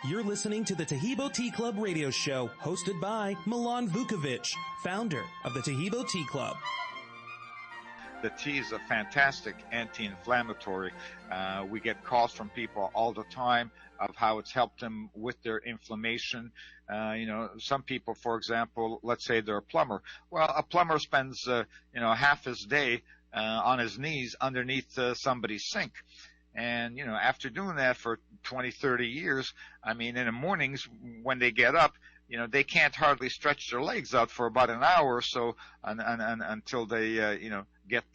You're listening to the Taheebo Tea Club radio show, hosted by Milan Vukovic, founder of the Taheebo Tea Club. The tea is a fantastic anti-inflammatory. We get calls from people all the time of how it's helped them with their inflammation. Some people, for example, let's say they're a plumber. Well, a plumber spends, half his day on his knees underneath somebody's sink. And, after doing that for 20, 30 years, in the mornings when they get up, they can't hardly stretch their legs out for about an hour or so until they, get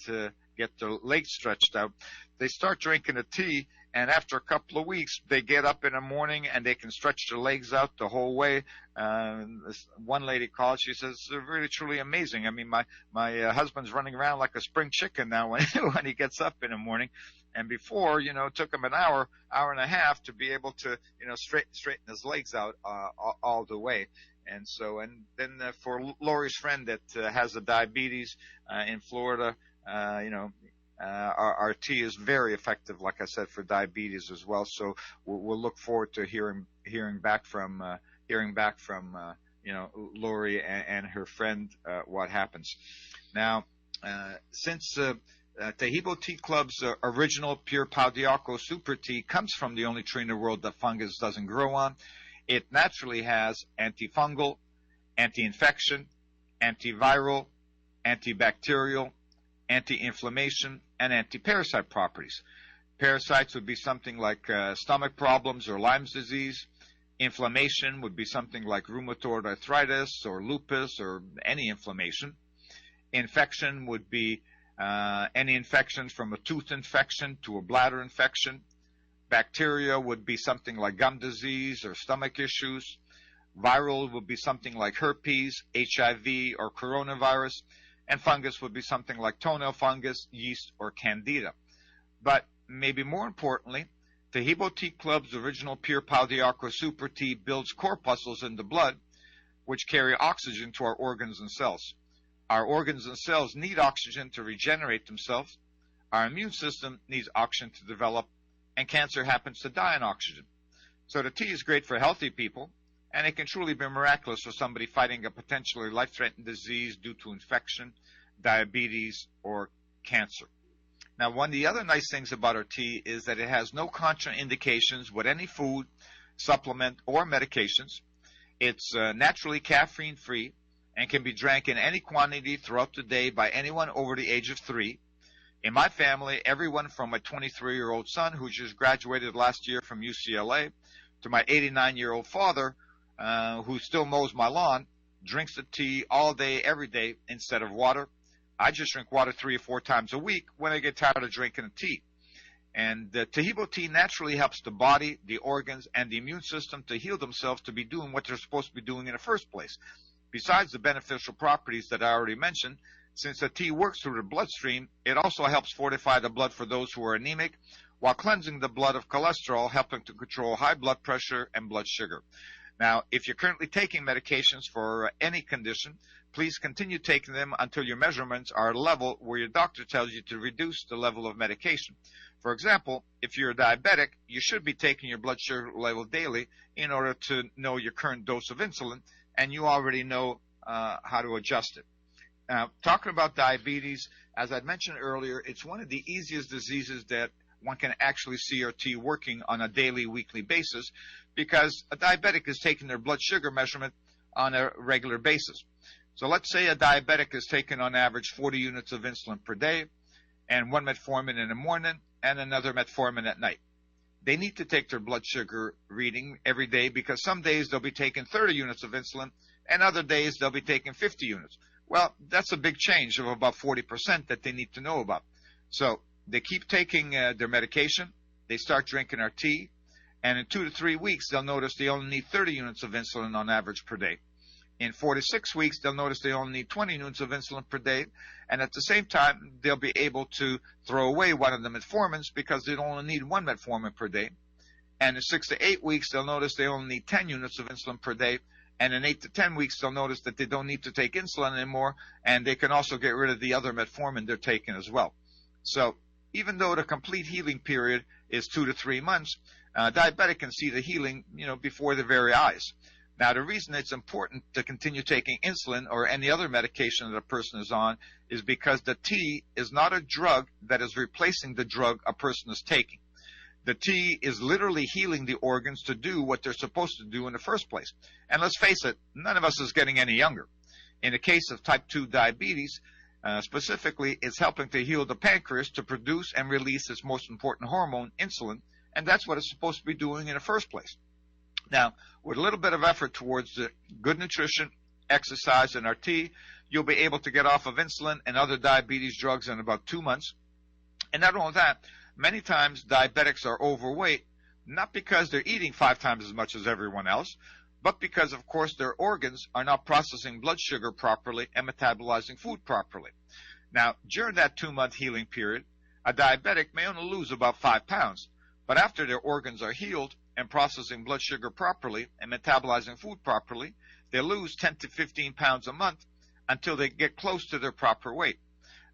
their legs stretched out. They start drinking a tea, and after a couple of weeks, they get up in the morning and they can stretch their legs out the whole way. This one lady called. She says, "It's really, truly amazing. My husband's running around like a spring chicken now when he gets up in the morning. And before, it took him an hour and a half to be able to, straighten his legs out all the way." And then for Lori's friend that has the diabetes in Florida, our tea is very effective, like I said, for diabetes as well. So we'll look forward to hearing back from Lori and her friend what happens. Now, since Taheebo Tea Club's original pure Pau D'Arco super tea comes from the only tree in the world that fungus doesn't grow on, it naturally has antifungal, anti-infection, antiviral, antibacterial, anti-inflammation, and anti-parasite properties. Parasites would be something like stomach problems or Lyme's disease. Inflammation would be something like rheumatoid arthritis or lupus or any inflammation. Infection would be any infections from a tooth infection to a bladder infection. Bacteria would be something like gum disease or stomach issues. Viral would be something like herpes, HIV, or coronavirus. And fungus would be something like toenail fungus, yeast, or candida. But maybe more importantly, Taheebo Tea Club's original pure Pau D'Arco super tea builds corpuscles in the blood, which carry oxygen to our organs and cells. Our organs and cells need oxygen to regenerate themselves. Our immune system needs oxygen to develop, and cancer happens to die on oxygen. So the tea is great for healthy people, and it can truly be miraculous for somebody fighting a potentially life-threatening disease due to infection, diabetes, or cancer. Now, one of the other nice things about our tea is that it has no contraindications with any food, supplement, or medications. It's naturally caffeine-free and can be drank in any quantity throughout the day by anyone over the age of 3. In my family, everyone from my 23-year-old son, who just graduated last year from UCLA, to my 89-year-old father, who still mows my lawn, drinks the tea all day, every day, instead of water. I just drink water 3 or 4 times a week when I get tired of drinking the tea. And the Taheebo tea naturally helps the body, the organs, and the immune system to heal themselves to be doing what they're supposed to be doing in the first place. Besides the beneficial properties that I already mentioned, since the tea works through the bloodstream, it also helps fortify the blood for those who are anemic, while cleansing the blood of cholesterol, helping to control high blood pressure and blood sugar. Now, if you're currently taking medications for any condition, please continue taking them until your measurements are at a level where your doctor tells you to reduce the level of medication. For example, if you're a diabetic, you should be taking your blood sugar level daily in order to know your current dose of insulin, and you already know how to adjust it. Now, talking about diabetes, as I mentioned earlier, it's one of the easiest diseases that one can actually see our tea working on a daily, weekly basis, because a diabetic is taking their blood sugar measurement on a regular basis. So let's say a diabetic is taking on average 40 units of insulin per day, and 1 metformin in the morning and another metformin at night. They need to take their blood sugar reading every day, because some days they'll be taking 30 units of insulin and other days they'll be taking 50 units. Well, that's a big change of about 40% that they need to know about. So they keep taking their medication, they start drinking our tea, and in 2 to 3 weeks they'll notice they only need 30 units of insulin on average per day. In 4 to 6 weeks, they'll notice they only need 20 units of insulin per day, and at the same time, they'll be able to throw away one of the metformins because they only need 1 metformin per day. And in 6 to 8 weeks, they'll notice they only need 10 units of insulin per day, and in 8 to 10 weeks, they'll notice that they don't need to take insulin anymore, and they can also get rid of the other metformin they're taking as well. So even though the complete healing period is 2 to 3 months, diabetic can see the healing, before their very eyes. Now, the reason it's important to continue taking insulin or any other medication that a person is on is because the tea is not a drug that is replacing the drug a person is taking. The tea is literally healing the organs to do what they're supposed to do in the first place. And let's face it, none of us is getting any younger. In the case of type 2 diabetes, specifically, it's helping to heal the pancreas to produce and release its most important hormone, insulin, and that's what it's supposed to be doing in the first place. Now, with a little bit of effort towards the good nutrition, exercise, and our tea, you'll be able to get off of insulin and other diabetes drugs in about 2 months. And not only that, many times diabetics are overweight, not because they're eating 5 times as much as everyone else, but because, of course, their organs are not processing blood sugar properly and metabolizing food properly. Now, during that 2-month healing period, a diabetic may only lose about 5 pounds, but after their organs are healed and processing blood sugar properly and metabolizing food properly, they lose 10 to 15 pounds a month until they get close to their proper weight.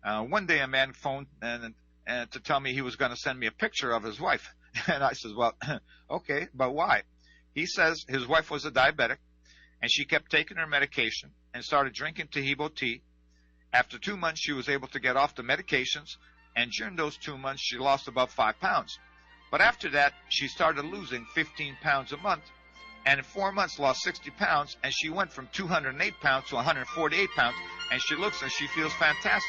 One day a man phoned and to tell me he was going to send me a picture of his wife. And I said, well, okay, but why? He says his wife was a diabetic, and she kept taking her medication and started drinking Taheebo tea. After 2 months, she was able to get off the medications, and during those 2 months, she lost about 5 pounds. But after that, she started losing 15 pounds a month, and in 4 months lost 60 pounds, and she went from 208 pounds to 148 pounds, and she looks and she feels fantastic.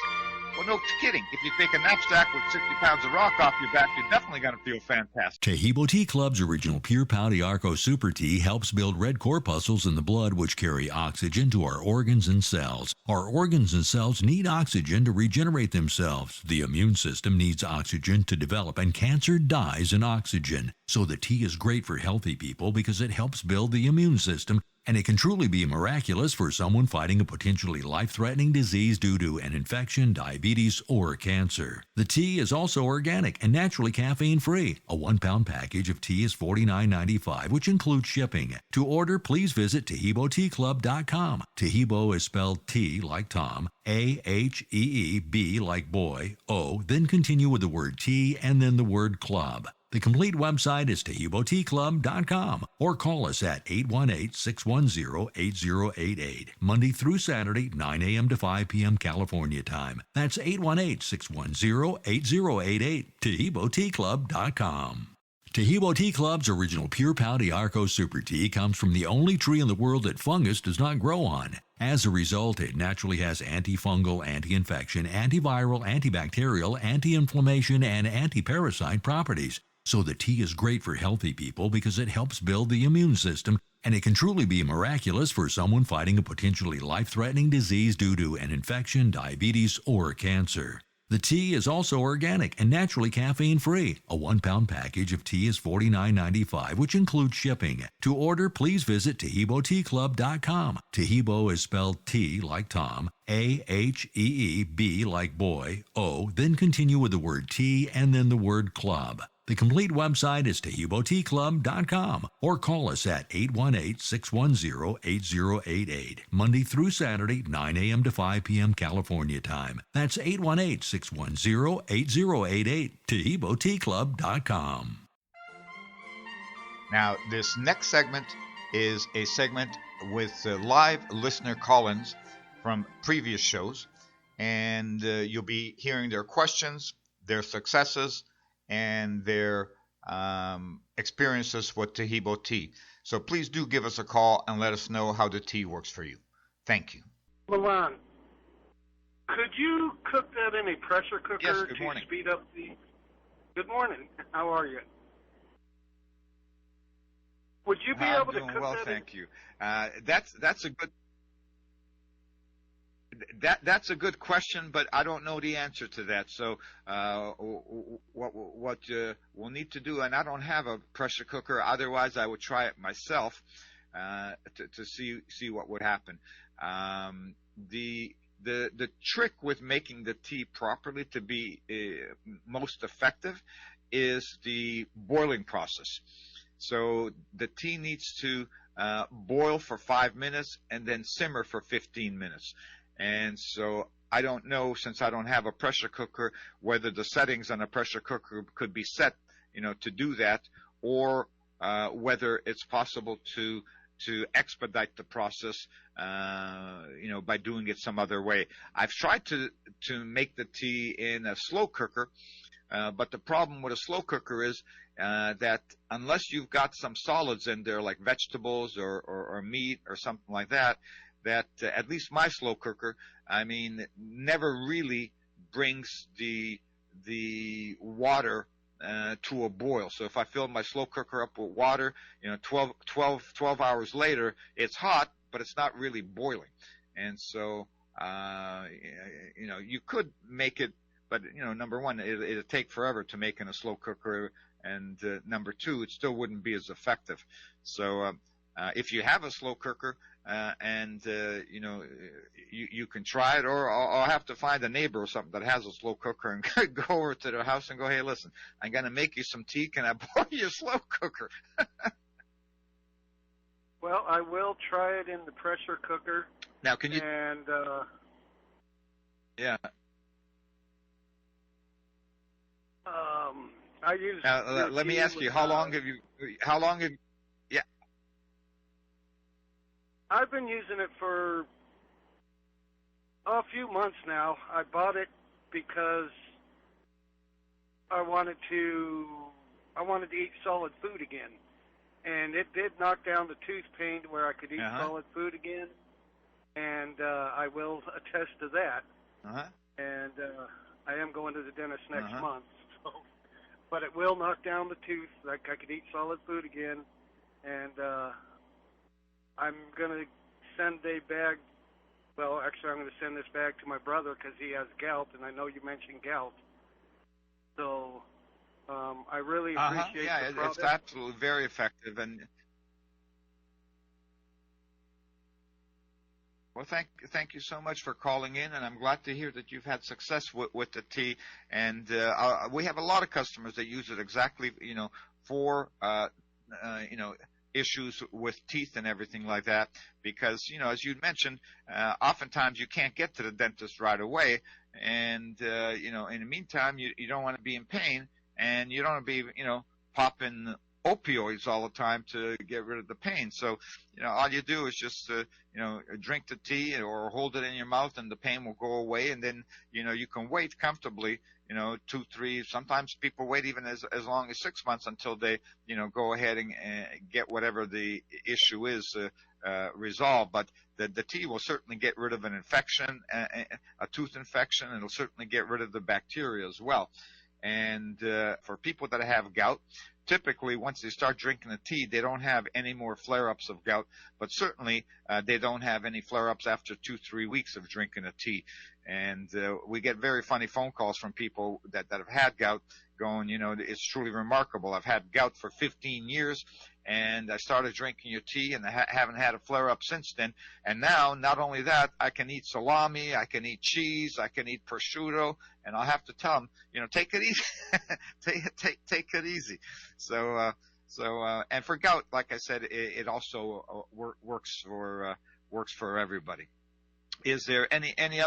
Well, no kidding. If you take a knapsack with 60 pounds of rock off your back, you're definitely going to feel fantastic. Taheebo Tea Club's original pure Pau D'Arco Super Tea helps build red corpuscles in the blood which carry oxygen to our organs and cells. Our organs and cells need oxygen to regenerate themselves. The immune system needs oxygen to develop, and cancer dies in oxygen. So the tea is great for healthy people because it helps build the immune system, and it can truly be miraculous for someone fighting a potentially life-threatening disease due to an infection, diabetes, or cancer. The tea is also organic and naturally caffeine-free. A 1-pound package of tea is $49.95, which includes shipping. To order, please visit TaheeboTeaClub.com. Taheebo is spelled T like Tom, A-H-E-E-B like boy, O, then continue with the word tea and then the word club. The complete website is TaheeboTeaClub.com, or call us at 818-610-8088, Monday through Saturday, 9 a.m. to 5 p.m. California time. That's 818-610-8088, TaheeboTeaClub.com. Taheebo Tea Club's original pure Pau D'Arco Super Tea comes from the only tree in the world that fungus does not grow on. As a result, it naturally has antifungal, anti-infection, antiviral, antibacterial, anti-inflammation, and anti-parasite properties. So the tea is great for healthy people because it helps build the immune system, and it can truly be miraculous for someone fighting a potentially life-threatening disease due to an infection, diabetes, or cancer. The tea is also organic and naturally caffeine-free. A 1-pound package of tea is $49.95, which includes shipping. To order, please visit TaheeboTeaClub.com. Taheebo is spelled T like Tom, A-H-E-E-B like boy, O, then continue with the word tea and then the word club. The complete website is TaheeboTeaClub.com, or call us at 818-610-8088, Monday through Saturday, 9 a.m. to 5 p.m. California time. That's 818-610-8088, TaheeboTeaClub.com. Now, this next segment is a segment with live listener call-ins from previous shows, and you'll be hearing their questions, their successes, and their experiences with Taheebo tea. So please do give us a call and let us know how the tea works for you. Thank you. Milan, could you cook that in a pressure cooker Yes, good morning. to speed up the... Good morning. How are you? Would you be able to doing cook well, that thank you. That's a good... That's a good question, but I don't know the answer to that. So what we'll need to do, and I don't have a pressure cooker. Otherwise, I would try it myself to see what would happen. The trick with making the tea properly to be most effective is the boiling process. So the tea needs to boil for 5 minutes and then simmer for 15 minutes. And so I don't know, since I don't have a pressure cooker, whether the settings on a pressure cooker could be set, to do that, or whether it's possible to expedite the process, by doing it some other way. I've tried to make the tea in a slow cooker, but the problem with a slow cooker is that unless you've got some solids in there, like vegetables or meat or something like that, at least my slow cooker, never really brings the water to a boil. So if I fill my slow cooker up with water, 12 hours later, it's hot, but it's not really boiling. And so, you could make it, but, number one, it'd take forever to make in a slow cooker. And number two, it still wouldn't be as effective. So if you have a slow cooker, you can try it, or I'll have to find a neighbor or something that has a slow cooker and go over to their house and go, hey, listen, I'm going to make you some tea. Can I borrow your slow cooker? Well, I will try it in the pressure cooker. Now, can you? And yeah. I use. Let me ask you, how long have you? Yeah. I've been using it for a few months now. I bought it because I wanted to eat solid food again, and it did knock down the tooth pain to where I could eat solid food again, and I will attest to that. And I am going to the dentist next month, so. But it will knock down the tooth. Like I could eat solid food again, and I'm going to send a bag. Well, actually, I'm going to send this bag to my brother because he has gout, and I know you mentioned gout. So I really appreciate the product. It's absolutely very effective. And well, thank you so much for calling in, and I'm glad to hear that you've had success with the tea. And we have a lot of customers that use it exactly, for issues with teeth and everything like that, because as you mentioned, oftentimes you can't get to the dentist right away, and in the meantime you don't want to be in pain, and you don't want to be popping opioids all the time to get rid of the pain. So all you do is just drink the tea or hold it in your mouth, and the pain will go away, and then you can wait comfortably 2, 3, sometimes people wait even as long as 6 months until they, go ahead and get whatever the issue is resolved. But the tea will certainly get rid of an infection, a tooth infection, and it'll certainly get rid of the bacteria as well. And for people that have gout, typically once they start drinking the tea, they don't have any more flare-ups of gout, but certainly they don't have any flare-ups after 2-3 weeks of drinking the tea. And we get very funny phone calls from people that have had gout going, it's truly remarkable. I've had gout for 15 years, and I started drinking your tea, and I haven't had a flare-up since then. And now, not only that, I can eat salami, I can eat cheese, I can eat prosciutto, and I'll have to tell them, take it easy. take it easy. So, and for gout, like I said, it also works for everybody. Is there anything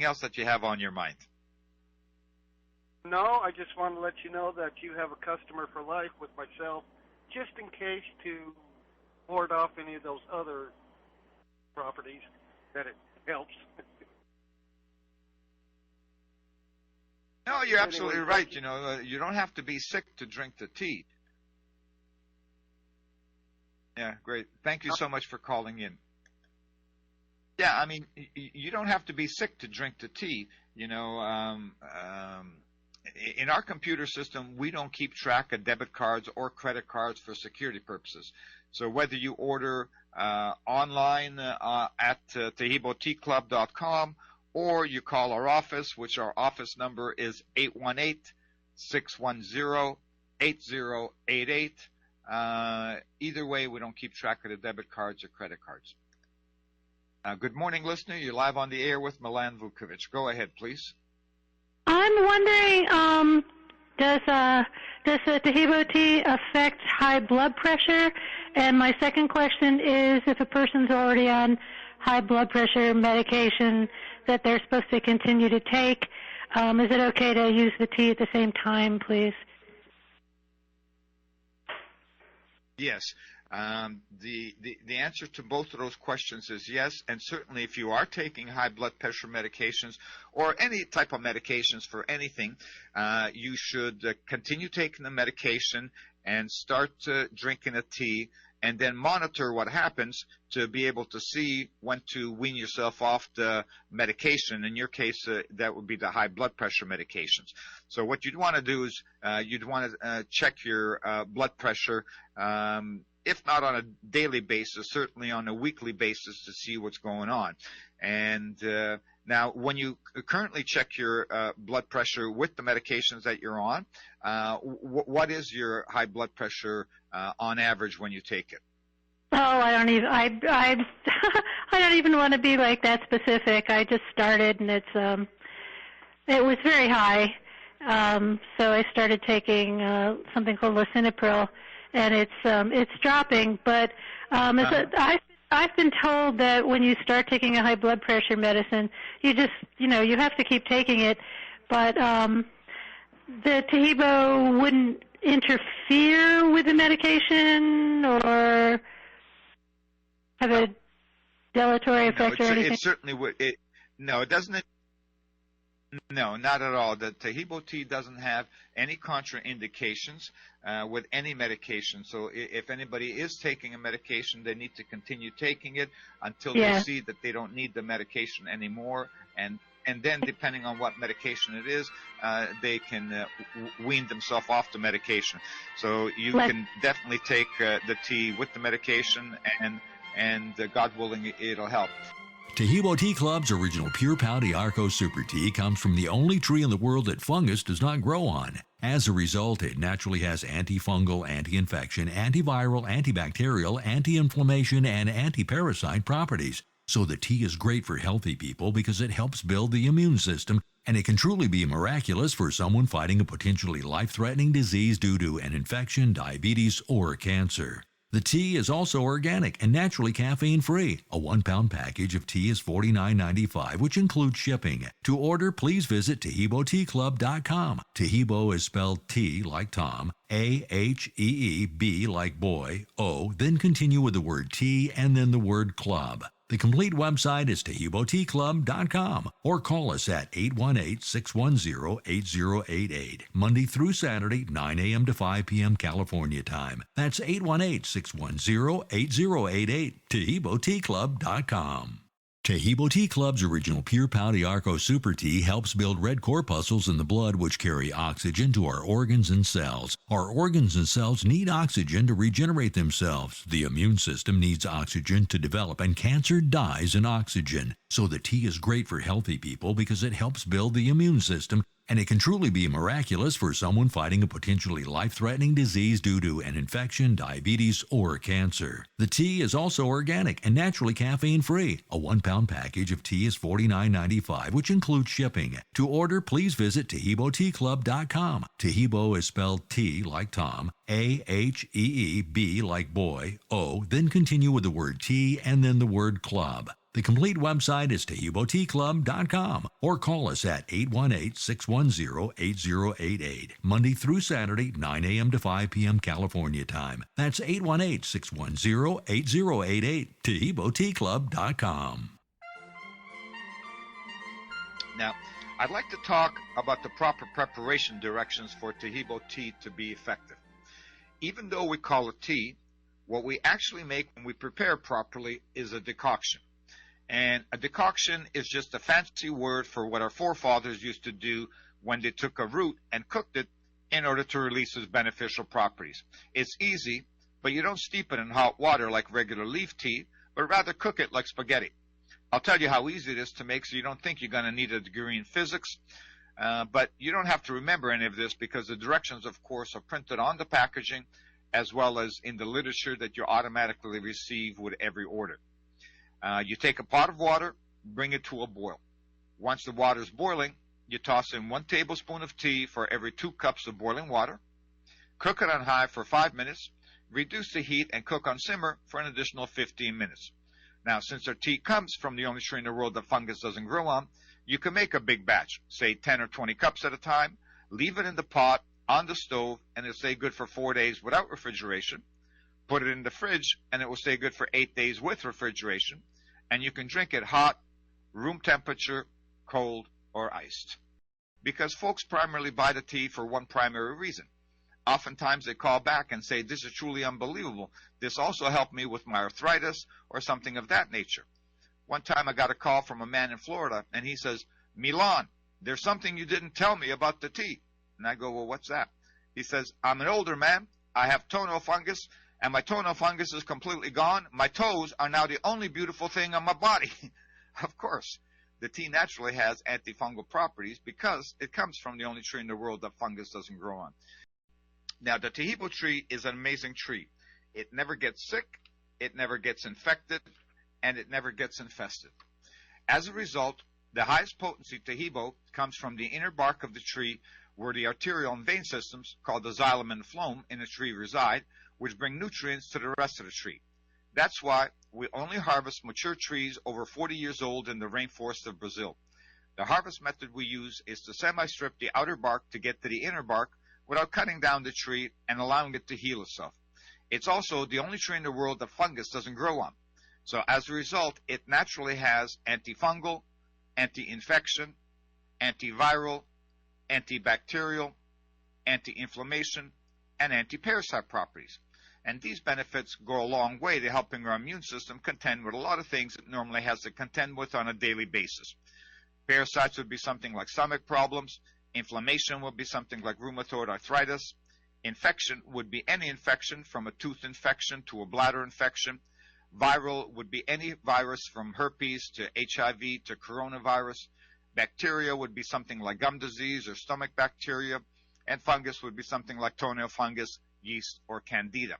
else that you have on your mind? No, I just want to let you know that you have a customer for life with myself, just in case to ward off any of those other properties that it helps. No, you're absolutely right. You don't have to be sick to drink the tea. Yeah, great. Thank you so much for calling in. Yeah, you don't have to be sick to drink the tea. In our computer system, we don't keep track of debit cards or credit cards for security purposes. So whether you order online at TaheeboTeaClub.com, or you call our office, which our office number is 818-610-8088. Either way, we don't keep track of the debit cards or credit cards. Good morning, listener. You're live on the air with Milan Vukovic. Go ahead, please. I'm wondering, does the Taheebo tea affect high blood pressure? And my second question is, if a person's already on high blood pressure medication that they're supposed to continue to take, Is it okay to use the tea at the same time, please? Yes. The answer to both of those questions is yes, and certainly if you are taking high blood pressure medications or any type of medications for anything, you should continue taking the medication and start drinking a tea, and then monitor what happens to be able to see when to wean yourself off the medication. In your case, that would be the high blood pressure medications. So what you'd want to do is you'd want to check your blood pressure, if not on a daily basis, certainly on a weekly basis to see what's going on. And now, when you currently check your blood pressure with the medications that you're on, what is your high blood pressure on average when you take it? Oh, I don't even. I don't even want to be like that specific. I just started, and it was very high. So I started taking something called lisinopril, and it's dropping. But I've been told that when you start taking a high blood pressure medicine, you just, you have to keep taking it. But the Taheebo wouldn't interfere with the medication or have a dilatory effect or anything? It certainly would. No, it doesn't. No, not at all. The Taheebo tea doesn't have any contraindications with any medication. So if anybody is taking a medication, they need to continue taking it until they see that they don't need the medication anymore. And then, depending on what medication it is, they can wean themselves off the medication. So you can definitely take the tea with the medication, and God willing, it'll help. Taheebo Tea Club's original pure Pau D'Arco Super Tea comes from the only tree in the world that fungus does not grow on. As a result, it naturally has antifungal, anti-infection, antiviral, antibacterial, anti-inflammation, and anti-parasite properties. So the tea is great for healthy people because it helps build the immune system, and it can truly be miraculous for someone fighting a potentially life-threatening disease due to an infection, diabetes, or cancer. The tea is also organic and naturally caffeine-free. A 1-pound package of tea is $49.95, which includes shipping. To order, please visit TaheeboTeaClub.com. Taheebo is spelled T like Tom, A-H-E-E-B like boy, O, then continue with the word tea and then the word club. The complete website is TaheeboTeaClub.com or call us at 818-610-8088, Monday through Saturday, 9 a.m. to 5 p.m. California time. That's 818-610-8088, TaheeboTeaClub.com. Taheebo Tea Club's original pure Pau D'Arco Super Tea helps build red corpuscles in the blood which carry oxygen to our organs and cells. Our organs and cells need oxygen to regenerate themselves. The immune system needs oxygen to develop, and cancer dies in oxygen. So the tea is great for healthy people because it helps build the immune system, and it can truly be miraculous for someone fighting a potentially life-threatening disease due to an infection, diabetes, or cancer. The tea is also organic and naturally caffeine-free. A 1-pound package of tea is $49.95, which includes shipping. To order, please visit TaheeboTeaClub.com. Taheebo is spelled T like Tom, A-H-E-E-B like boy, O, then continue with the word tea and then the word club. The complete website is TaheeboTeaClub.com or call us at 818-610-8088, Monday through Saturday, 9 a.m. to 5 p.m. California time. That's 818-610-8088, TaheeboTeaClub.com. Now, I'd like to talk about the proper preparation directions for Taheebo tea to be effective. Even though we call it tea, what we actually make when we prepare properly is a decoction. And a decoction is just a fancy word for what our forefathers used to do when they took a root and cooked it in order to release its beneficial properties. It's easy, but you don't steep it in hot water like regular leaf tea, but rather cook it like spaghetti. I'll tell you how easy it is to make so you don't think you're going to need a degree in physics, but you don't have to remember any of this because the directions, of course, are printed on the packaging as well as in the literature that you automatically receive with every order. You take a pot of water, bring it to a boil. Once the water is boiling, you toss in 1 tablespoon of tea for every 2 cups of boiling water. Cook it on high for 5 minutes. Reduce the heat and cook on simmer for an additional 15 minutes. Now, since our tea comes from the only tree in the world that fungus doesn't grow on, You can make a big batch, say 10 or 20 cups at a time, leave it in the pot on the stove, and it'll stay good for 4 days without refrigeration. Put it in the fridge, and it will stay good for 8 days with refrigeration. And you can drink it hot, room temperature, cold, or iced. Because folks primarily buy the tea for one primary reason. Oftentimes they call back and say, this is truly unbelievable. This also helped me with my arthritis or something of that nature. One time I got a call from a man in Florida, and he says, Milan, there's something you didn't tell me about the tea. And I go, well, what's that? He says, I'm an older man. I have toenail fungus, and my toenail fungus is completely gone. My toes are now the only beautiful thing on my body. Of course, the tea naturally has antifungal properties because it comes from the only tree in the world that fungus doesn't grow on. Now, the Taheebo tree is an amazing tree. It never gets sick, it never gets infected, and it never gets infested. As a result, the highest potency Taheebo comes from the inner bark of the tree, where the arterial and vein systems, called the xylem and phloem, in the tree reside, which bring nutrients to the rest of the tree. That's why we only harvest mature trees over 40 years old in the rainforest of Brazil. The harvest method we use is to semi-strip the outer bark to get to the inner bark without cutting down the tree and allowing it to heal itself. It's also the only tree in the world that fungus doesn't grow on. So as a result, it naturally has antifungal, anti-infection, antiviral, antibacterial, anti-inflammation, and anti-parasite properties. And these benefits go a long way to helping our immune system contend with a lot of things it normally has to contend with on a daily basis. Parasites would be something like stomach problems. Inflammation would be something like rheumatoid arthritis. Infection would be any infection from a tooth infection to a bladder infection. Viral would be any virus from herpes to HIV to coronavirus. Bacteria would be something like gum disease or stomach bacteria. And fungus would be something like toenail fungus, yeast, or candida.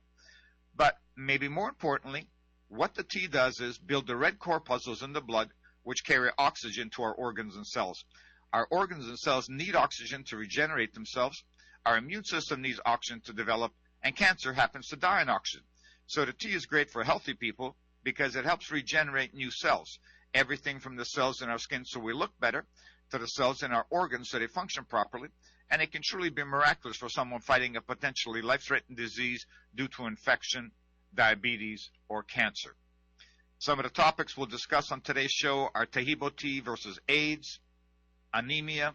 But maybe more importantly, what the tea does is build the red corpuscles in the blood, which carry oxygen to our organs and cells. Our organs and cells need oxygen to regenerate themselves. Our immune system needs oxygen to develop, and cancer happens to die on oxygen. So the tea is great for healthy people because it helps regenerate new cells. Everything from the cells in our skin so we look better, to the cells in our organs so they function properly. And it can truly be miraculous for someone fighting a potentially life-threatening disease due to infection, diabetes, or cancer. Some of the topics we'll discuss on today's show are Taheebo tea versus AIDS, anemia,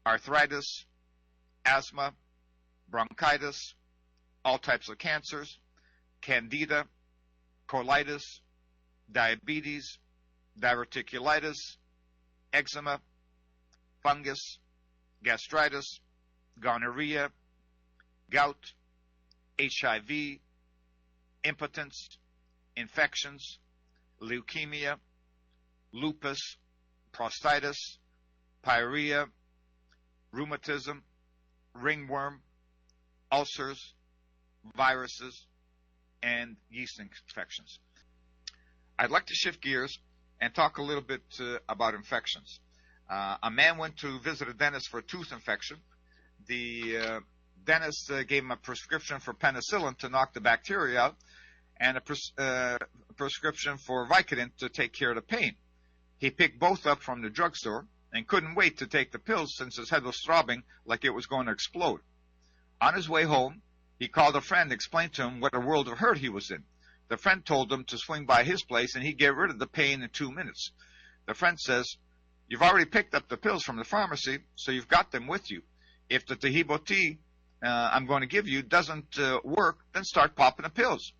arthritis, asthma, bronchitis, all types of cancers, candida, colitis, diabetes, diverticulitis, eczema, fungus, gastritis, gonorrhea, gout, HIV, impotence, infections, leukemia, lupus, prostatitis, pyorrhea, rheumatism, ringworm, ulcers, viruses, and yeast infections. I'd like to shift gears and talk a little bit about infections. A man went to visit a dentist for a tooth infection. The dentist gave him a prescription for penicillin to knock the bacteria out, and a prescription for Vicodin to take care of the pain. He picked both up from the drugstore and couldn't wait to take the pills since his head was throbbing like it was going to explode. On his way home, he called a friend and explained to him what a world of hurt he was in. The friend told him to swing by his place and he'd get rid of the pain in 2 minutes. The friend says, "You've already picked up the pills from the pharmacy, so you've got them with you. If the Taheebo tea I'm going to give you doesn't work, then start popping the pills."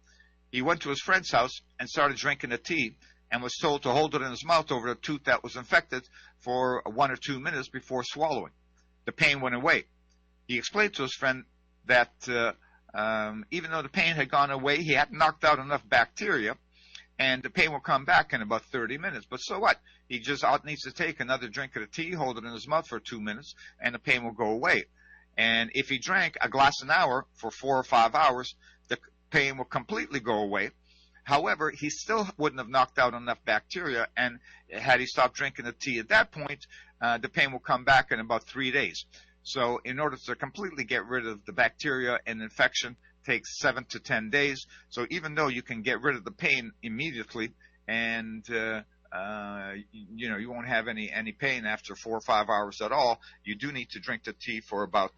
He went to his friend's house and started drinking the tea and was told to hold it in his mouth over the tooth that was infected for 1 or 2 minutes before swallowing. The pain went away. He explained to his friend that even though the pain had gone away, he hadn't knocked out enough bacteria, and the pain will come back in about 30 minutes. But so what? He just needs to take another drink of the tea, hold it in his mouth for 2 minutes, and the pain will go away. And if he drank a glass an hour for 4 or 5 hours, the pain will completely go away. However, he still wouldn't have knocked out enough bacteria, and had he stopped drinking the tea at that point, the pain will come back in about 3 days. So in order to completely get rid of the bacteria and infection, takes 7 to 10 days. So even though you can get rid of the pain immediately and you won't have any pain after 4 or 5 hours at all. You do need to drink the tea for about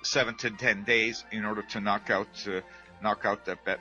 7 to 10 days in order to knock out the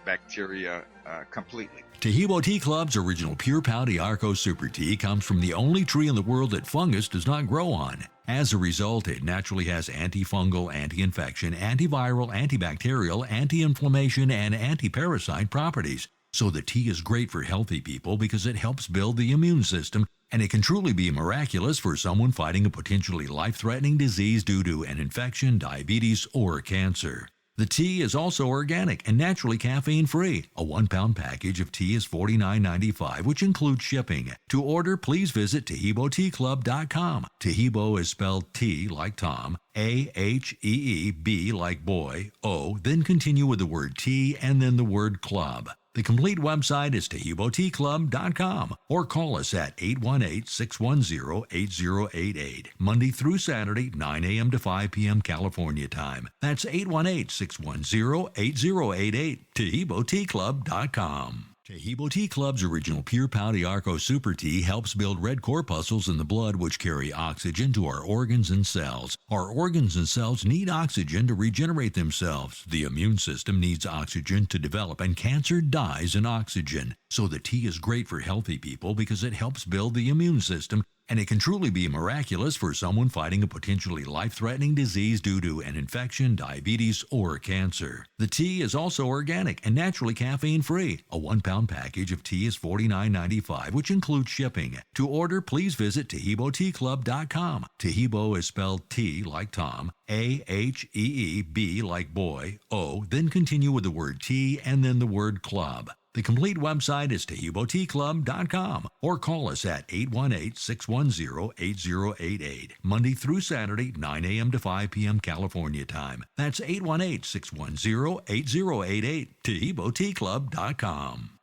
bacteria completely. Taheebo Tea Club's original pure Pau D'Arco Super Tea comes from the only tree in the world that fungus does not grow on. As a result, it naturally has antifungal, anti-infection, antiviral, antibacterial, anti-inflammation, and anti-parasite properties. So the tea is great for healthy people because it helps build the immune system, and it can truly be miraculous for someone fighting a potentially life-threatening disease due to an infection, diabetes, or cancer. The tea is also organic and naturally caffeine-free. A 1-pound package of tea is $49.95, which includes shipping. To order, please visit TaheeboTeaClub.com. Taheebo is spelled T like Tom, A-H-E-E-B like boy, O, then continue with the word tea and then the word club. The complete website is TaheeboTeaClub.com or call us at 818-610-8088, Monday through Saturday, 9 a.m. to 5 p.m. California time. That's 818-610-8088, TaheeboTeaClub.com. Taheebo Tea Club's original pure Pau D'Arco Super Tea helps build red corpuscles in the blood which carry oxygen to our organs and cells. Our organs and cells need oxygen to regenerate themselves. The immune system needs oxygen to develop, and cancer dies in oxygen. So the tea is great for healthy people because it helps build the immune system, and it can truly be miraculous for someone fighting a potentially life-threatening disease due to an infection, diabetes, or cancer. The tea is also organic and naturally caffeine-free. A 1-pound package of tea is $49.95, which includes shipping. To order, please visit TaheeboTeaClub.com. Taheebo is spelled T like Tom, A-H-E-E-B like boy, O, then continue with the word tea and then the word club. The complete website is TaheeboTeaClub.com or call us at 818-610-8088, Monday through Saturday, 9 a.m. to 5 p.m. California time. That's 818-610-8088, TaheeboTeaClub.com.